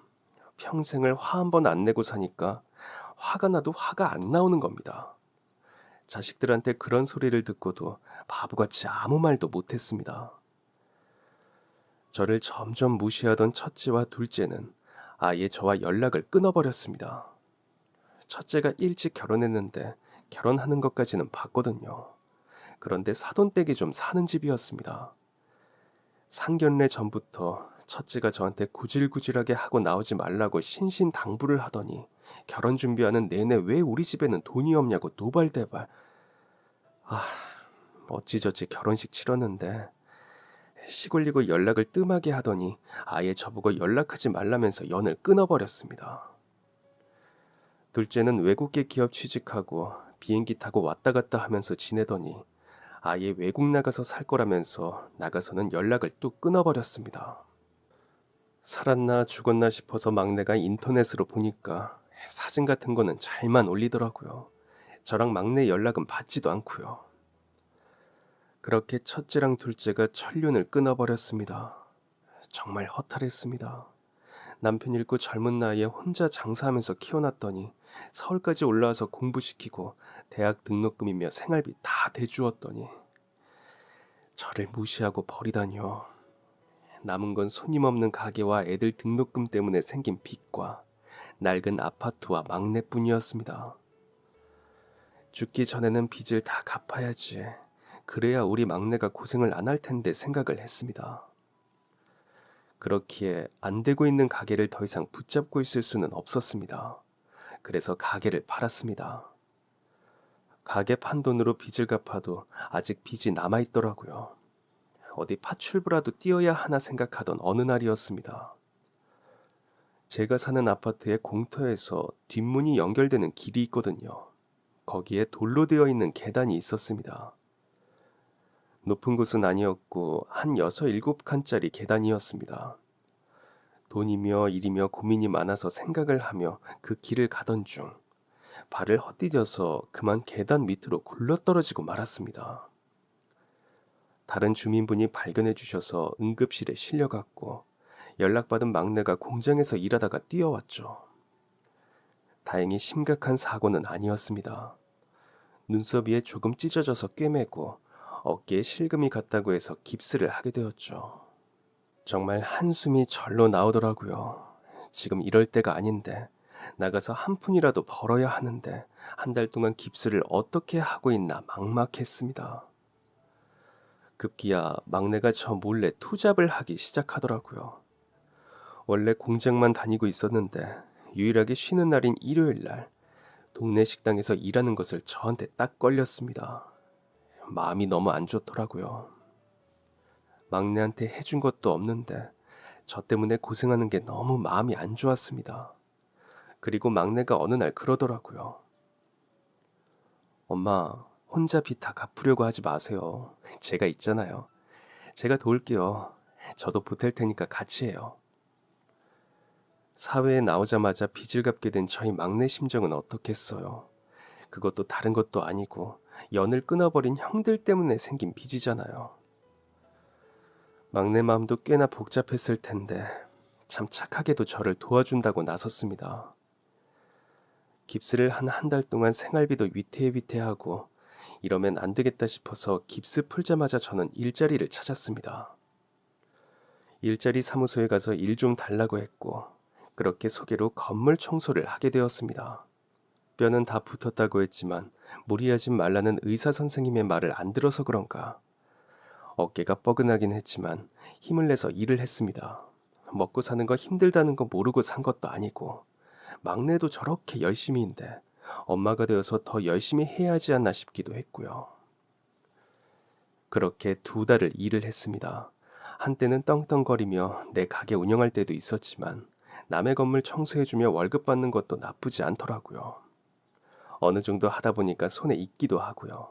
평생을 화 한 번 안 내고 사니까 화가 나도 화가 안 나오는 겁니다. 자식들한테 그런 소리를 듣고도 바보같이 아무 말도 못했습니다. 저를 점점 무시하던 첫째와 둘째는 아예 저와 연락을 끊어버렸습니다. 첫째가 일찍 결혼했는데 결혼하는 것까지는 봤거든요. 그런데 사돈댁이 좀 사는 집이었습니다. 상견례 전부터 첫째가 저한테 구질구질하게 하고 나오지 말라고 신신당부를 하더니 결혼 준비하는 내내 왜 우리 집에는 돈이 없냐고 노발대발. 어찌저찌 결혼식 치렀는데 시골리고 연락을 뜸하게 하더니 아예 저보고 연락하지 말라면서 연을 끊어버렸습니다. 둘째는 외국계 기업 취직하고 비행기 타고 왔다 갔다 하면서 지내더니 아예 외국 나가서 살 거라면서 나가서는 연락을 뚝 끊어버렸습니다. 살았나 죽었나 싶어서 막내가 인터넷으로 보니까 사진 같은 거는 잘만 올리더라고요. 저랑 막내 연락은 받지도 않고요. 그렇게 첫째랑 둘째가 천륜을 끊어버렸습니다. 정말 허탈했습니다. 남편 잃고 젊은 나이에 혼자 장사하면서 키워놨더니 서울까지 올라와서 공부시키고 대학 등록금이며 생활비 다 대주었더니 저를 무시하고 버리다니요. 남은 건 손님 없는 가게와 애들 등록금 때문에 생긴 빚과 낡은 아파트와 막내뿐이었습니다. 죽기 전에는 빚을 다 갚아야지. 그래야 우리 막내가 고생을 안 할 텐데 생각을 했습니다. 그렇기에 안 되고 있는 가게를 더 이상 붙잡고 있을 수는 없었습니다. 그래서 가게를 팔았습니다. 가게 판 돈으로 빚을 갚아도 아직 빚이 남아있더라고요. 어디 파출부라도 뛰어야 하나 생각하던 어느 날이었습니다. 제가 사는 아파트의 공터에서 뒷문이 연결되는 길이 있거든요. 거기에 돌로 되어 있는 계단이 있었습니다. 높은 곳은 아니었고 한 6, 7칸짜리 계단이었습니다. 돈이며 일이며 고민이 많아서 생각을 하며 그 길을 가던 중 발을 헛디뎌서 그만 계단 밑으로 굴러떨어지고 말았습니다. 다른 주민분이 발견해 주셔서 응급실에 실려갔고 연락받은 막내가 공장에서 일하다가 뛰어왔죠. 다행히 심각한 사고는 아니었습니다. 눈썹 위에 조금 찢어져서 꿰매고 어깨에 실금이 갔다고 해서 깁스를 하게 되었죠. 정말 한숨이 절로 나오더라고요. 지금 이럴 때가 아닌데 나가서 한 푼이라도 벌어야 하는데 한 달 동안 깁스를 어떻게 하고 있나 막막했습니다. 급기야 막내가 저 몰래 투잡을 하기 시작하더라고요. 원래 공장만 다니고 있었는데 유일하게 쉬는 날인 일요일 날 동네 식당에서 일하는 것을 저한테 딱 걸렸습니다. 마음이 너무 안 좋더라고요. 막내한테 해준 것도 없는데 저 때문에 고생하는 게 너무 마음이 안 좋았습니다. 그리고 막내가 어느 날 그러더라고요. 엄마, 혼자 빚 다 갚으려고 하지 마세요. 제가 있잖아요. 제가 도울게요. 저도 보탤 테니까 같이 해요. 사회에 나오자마자 빚을 갚게 된 저희 막내 심정은 어떻겠어요. 그것도 다른 것도 아니고 연을 끊어버린 형들 때문에 생긴 빚이잖아요. 막내 마음도 꽤나 복잡했을 텐데 참 착하게도 저를 도와준다고 나섰습니다. 깁스를 한 달 동안 생활비도 위태위태하고 이러면 안 되겠다 싶어서 깁스 풀자마자 저는 일자리를 찾았습니다. 일자리 사무소에 가서 일 좀 달라고 했고 그렇게 소개로 건물 청소를 하게 되었습니다. 뼈는 다 붙었다고 했지만 무리하지 말라는 의사 선생님의 말을 안 들어서 그런가 어깨가 뻐근하긴 했지만 힘을 내서 일을 했습니다. 먹고 사는 거 힘들다는 거 모르고 산 것도 아니고 막내도 저렇게 열심히인데 엄마가 되어서 더 열심히 해야 하지 않나 싶기도 했고요. 그렇게 2달을 일을 했습니다. 한때는 떵떵거리며 내 가게 운영할 때도 있었지만 남의 건물 청소해주며 월급 받는 것도 나쁘지 않더라고요. 어느 정도 하다 보니까 손에 익기도 하고요.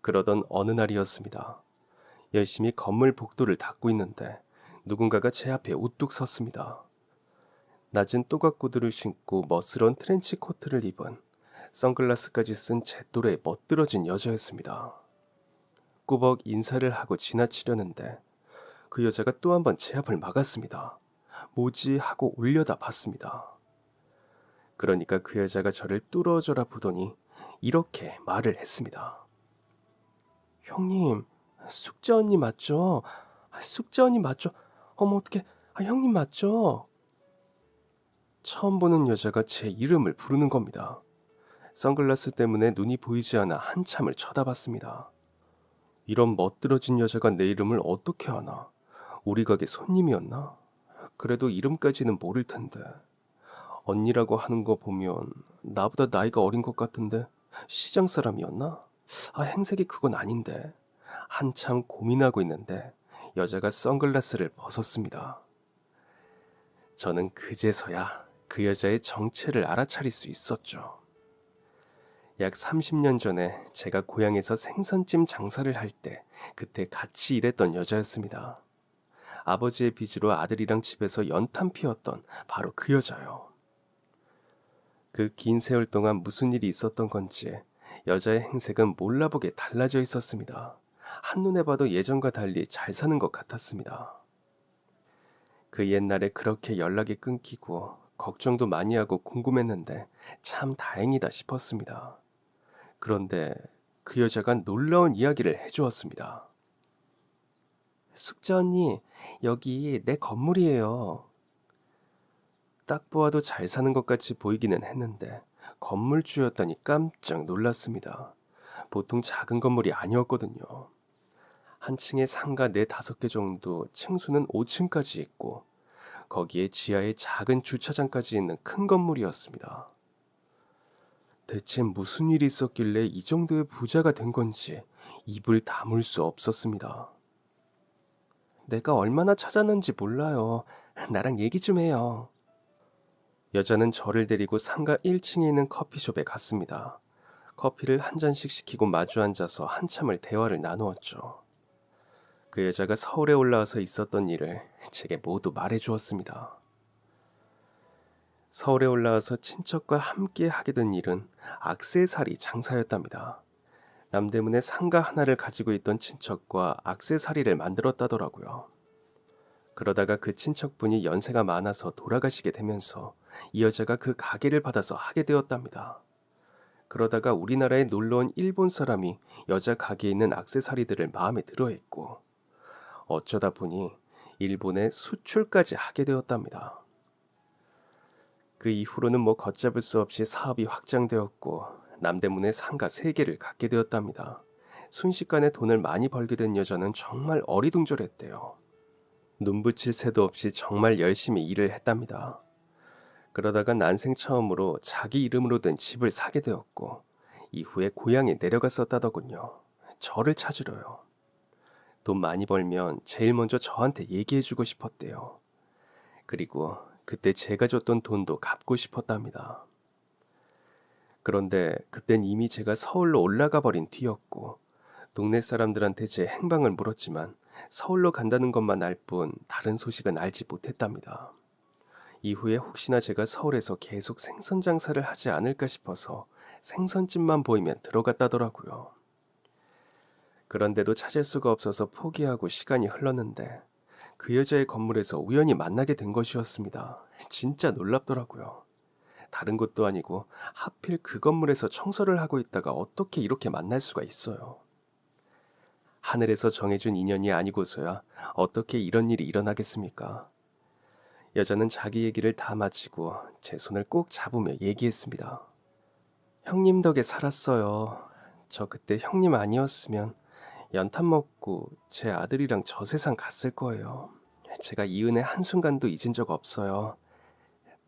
그러던 어느 날이었습니다. 열심히 건물 복도를 닦고 있는데 누군가가 제 앞에 우뚝 섰습니다. 낮은 또각 구두를 신고 멋스러운 트렌치 코트를 입은 선글라스까지 쓴 제 또래의 멋들어진 여자였습니다. 꾸벅 인사를 하고 지나치려는데 그 여자가 또 한 번 제 앞을 막았습니다. 뭐지 하고 올려다 봤습니다. 그러니까 그 여자가 저를 뚫어져라 보더니 이렇게 말을 했습니다. 형님, 숙자 언니 맞죠? 숙자 언니 맞죠? 어머 어떡해, 형님 맞죠? 처음 보는 여자가 제 이름을 부르는 겁니다. 선글라스 때문에 눈이 보이지 않아 한참을 쳐다봤습니다. 이런 멋들어진 여자가 내 이름을 어떻게 아나? 우리 가게 손님이었나? 그래도 이름까지는 모를 텐데. 언니라고 하는 거 보면 나보다 나이가 어린 것 같은데 시장 사람이었나? 행색이 그건 아닌데. 한참 고민하고 있는데 여자가 선글라스를 벗었습니다. 저는 그제서야 그 여자의 정체를 알아차릴 수 있었죠. 약 30년 전에 제가 고향에서 생선찜 장사를 할 때 그때 같이 일했던 여자였습니다. 아버지의 빚으로 아들이랑 집에서 연탄 피웠던 바로 그 여자요. 그 긴 세월 동안 무슨 일이 있었던 건지 여자의 행색은 몰라보게 달라져 있었습니다. 한눈에 봐도 예전과 달리 잘 사는 것 같았습니다. 그 옛날에 그렇게 연락이 끊기고 걱정도 많이 하고 궁금했는데 참 다행이다 싶었습니다. 그런데 그 여자가 놀라운 이야기를 해주었습니다. 숙자 언니, 여기 내 건물이에요. 딱 보아도 잘 사는 것 같이 보이기는 했는데 건물주였다니 깜짝 놀랐습니다. 보통 작은 건물이 아니었거든요. 한 층에 상가 4-5개 정도, 층수는 5층까지 있고 거기에 지하에 작은 주차장까지 있는 큰 건물이었습니다. 대체 무슨 일이 있었길래 이 정도의 부자가 된 건지 입을 다물 수 없었습니다. 내가 얼마나 찾았는지 몰라요. 나랑 얘기 좀 해요. 여자는 저를 데리고 상가 1층에 있는 커피숍에 갔습니다. 커피를 한 잔씩 시키고 마주 앉아서 한참을 대화를 나누었죠. 그 여자가 서울에 올라와서 있었던 일을 제게 모두 말해주었습니다. 서울에 올라와서 친척과 함께 하게 된 일은 액세서리 장사였답니다. 남대문에 상가 하나를 가지고 있던 친척과 액세서리를 만들었다더라고요. 그러다가 그 친척분이 연세가 많아서 돌아가시게 되면서 이 여자가 그 가게를 받아서 하게 되었답니다. 그러다가 우리나라에 놀러온 일본 사람이 여자 가게에 있는 액세서리들을 마음에 들어했고 어쩌다 보니 일본에 수출까지 하게 되었답니다. 그 이후로는 걷잡을 수 없이 사업이 확장되었고 남대문에 상가 3개를 갖게 되었답니다. 순식간에 돈을 많이 벌게 된 여자는 정말 어리둥절했대요. 눈 붙일 새도 없이 정말 열심히 일을 했답니다. 그러다가 난생 처음으로 자기 이름으로 된 집을 사게 되었고 이후에 고향에 내려갔었다더군요. 저를 찾으러요. 돈 많이 벌면 제일 먼저 저한테 얘기해주고 싶었대요. 그리고 그때 제가 줬던 돈도 갚고 싶었답니다. 그런데 그땐 이미 제가 서울로 올라가 버린 뒤였고 동네 사람들한테 제 행방을 물었지만 서울로 간다는 것만 알 뿐 다른 소식은 알지 못했답니다. 이후에 혹시나 제가 서울에서 계속 생선 장사를 하지 않을까 싶어서 생선집만 보이면 들어갔다더라고요. 그런데도 찾을 수가 없어서 포기하고 시간이 흘렀는데 그 여자의 건물에서 우연히 만나게 된 것이었습니다. 진짜 놀랍더라고요. 다른 곳도 아니고 하필 그 건물에서 청소를 하고 있다가 어떻게 이렇게 만날 수가 있어요. 하늘에서 정해준 인연이 아니고서야 어떻게 이런 일이 일어나겠습니까? 여자는 자기 얘기를 다 마치고 제 손을 꼭 잡으며 얘기했습니다. 형님 덕에 살았어요. 저 그때 형님 아니었으면 연탄 먹고 제 아들이랑 저 세상 갔을 거예요. 제가 이 은혜 한순간도 잊은 적 없어요.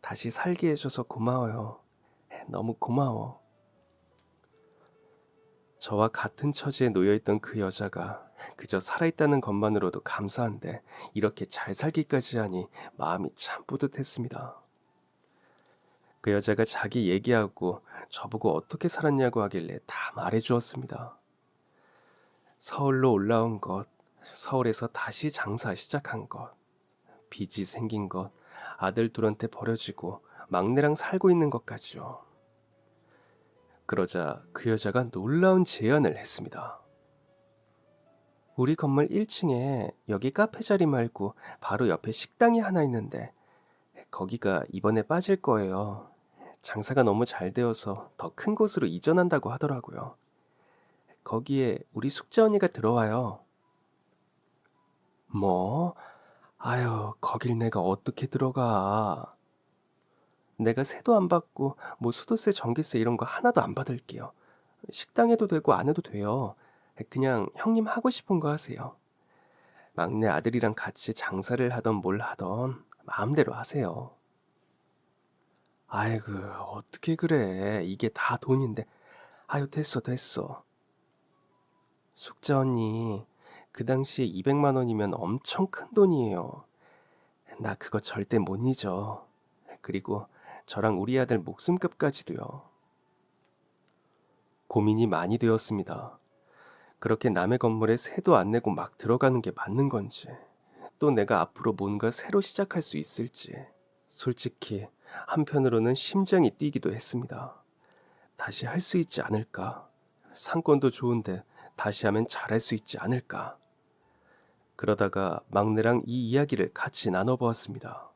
다시 살게 해줘서 고마워요. 너무 고마워. 저와 같은 처지에 놓여있던 그 여자가 그저 살아있다는 것만으로도 감사한데 이렇게 잘 살기까지 하니 마음이 참 뿌듯했습니다. 그 여자가 자기 얘기하고 저보고 어떻게 살았냐고 하길래 다 말해주었습니다. 서울로 올라온 것, 서울에서 다시 장사 시작한 것, 빚이 생긴 것, 아들 둘한테 버려지고 막내랑 살고 있는 것까지요. 그러자 그 여자가 놀라운 제안을 했습니다. 우리 건물 1층에 여기 카페 자리 말고 바로 옆에 식당이 하나 있는데 거기가 이번에 빠질 거예요. 장사가 너무 잘 되어서 더 큰 곳으로 이전한다고 하더라고요. 거기에 우리 숙자 언니가 들어와요. 뭐? 아유, 거길 내가 어떻게 들어가. 내가 세도 안 받고 뭐 수도세, 전기세 이런 거 하나도 안 받을게요. 식당 해도 되고 안 해도 돼요. 그냥 형님 하고 싶은 거 하세요. 막내 아들이랑 같이 장사를 하던 뭘 하던 마음대로 하세요. 아이고, 어떻게 그래. 이게 다 돈인데. 아유, 됐어, 됐어. 숙자 언니, 그 당시에 200만 원이면 엄청 큰 돈이에요. 나 그거 절대 못 잊어. 그리고 저랑 우리 아들 목숨값까지도요. 고민이 많이 되었습니다. 그렇게 남의 건물에 세도 안 내고 막 들어가는 게 맞는 건지, 또 내가 앞으로 뭔가 새로 시작할 수 있을지, 솔직히 한편으로는 심장이 뛰기도 했습니다. 다시 할 수 있지 않을까? 상권도 좋은데 다시 하면 잘할 수 있지 않을까? 그러다가 막내랑 이 이야기를 같이 나눠보았습니다.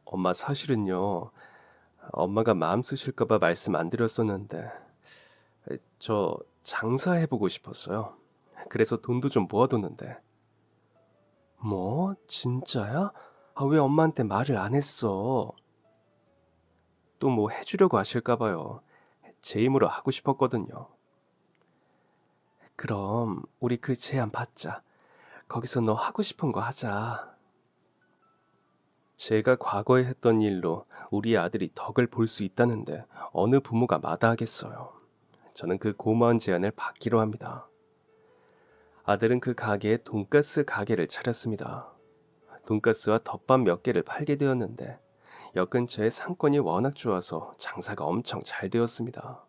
엄마, 사실은요, 엄마가 마음 쓰실까봐 말씀 안 드렸었는데 저 장사해보고 싶었어요. 그래서 돈도 좀 모아뒀는데. 뭐? 진짜야? 왜 엄마한테 말을 안 했어? 또 뭐 해주려고 하실까봐요. 제 힘으로 하고 싶었거든요. 그럼 우리 그 제안 받자. 거기서 너 하고 싶은 거 하자. 제가 과거에 했던 일로 우리 아들이 덕을 볼 수 있다는데 어느 부모가 마다하겠어요. 저는 그 고마운 제안을 받기로 합니다. 아들은 그 가게에 돈가스 가게를 차렸습니다. 돈가스와 덮밥 몇 개를 팔게 되었는데 역 근처에 상권이 워낙 좋아서 장사가 엄청 잘 되었습니다.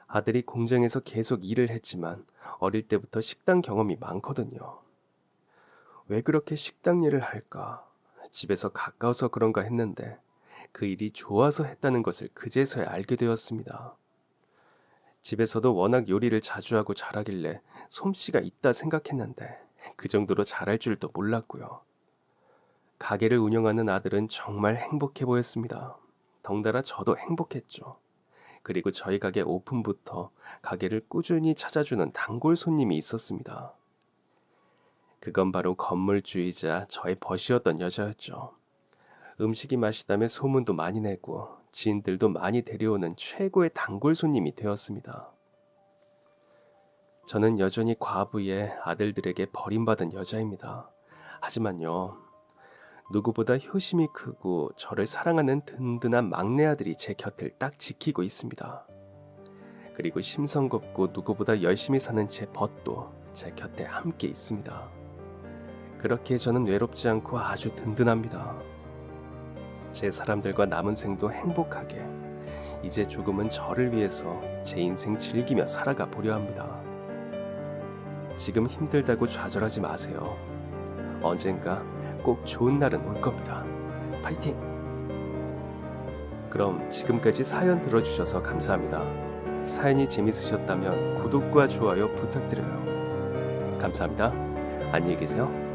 아들이 공장에서 계속 일을 했지만 어릴 때부터 식당 경험이 많거든요. 왜 그렇게 식당 일을 할까? 집에서 가까워서 그런가 했는데 그 일이 좋아서 했다는 것을 그제서야 알게 되었습니다. 집에서도 워낙 요리를 자주 하고 잘하길래 솜씨가 있다 생각했는데 그 정도로 잘할 줄도 몰랐고요. 가게를 운영하는 아들은 정말 행복해 보였습니다. 덩달아 저도 행복했죠. 그리고 저희 가게 오픈부터 가게를 꾸준히 찾아주는 단골 손님이 있었습니다. 그건 바로 건물주이자 저의 벗이었던 여자였죠. 음식이 맛있다며 소문도 많이 내고 지인들도 많이 데려오는 최고의 단골 손님이 되었습니다. 저는 여전히 과부의 아들들에게 버림받은 여자입니다. 하지만요, 누구보다 효심이 크고 저를 사랑하는 든든한 막내 아들이 제 곁을 딱 지키고 있습니다. 그리고 심성겁고 누구보다 열심히 사는 제 벗도 제 곁에 함께 있습니다. 그렇게 저는 외롭지 않고 아주 든든합니다. 제 사람들과 남은 생도 행복하게 이제 조금은 저를 위해서 제 인생 즐기며 살아가 보려 합니다. 지금 힘들다고 좌절하지 마세요. 언젠가 꼭 좋은 날은 올 겁니다. 파이팅! 그럼 지금까지 사연 들어주셔서 감사합니다. 사연이 재밌으셨다면 구독과 좋아요 부탁드려요. 감사합니다. 안녕히 계세요.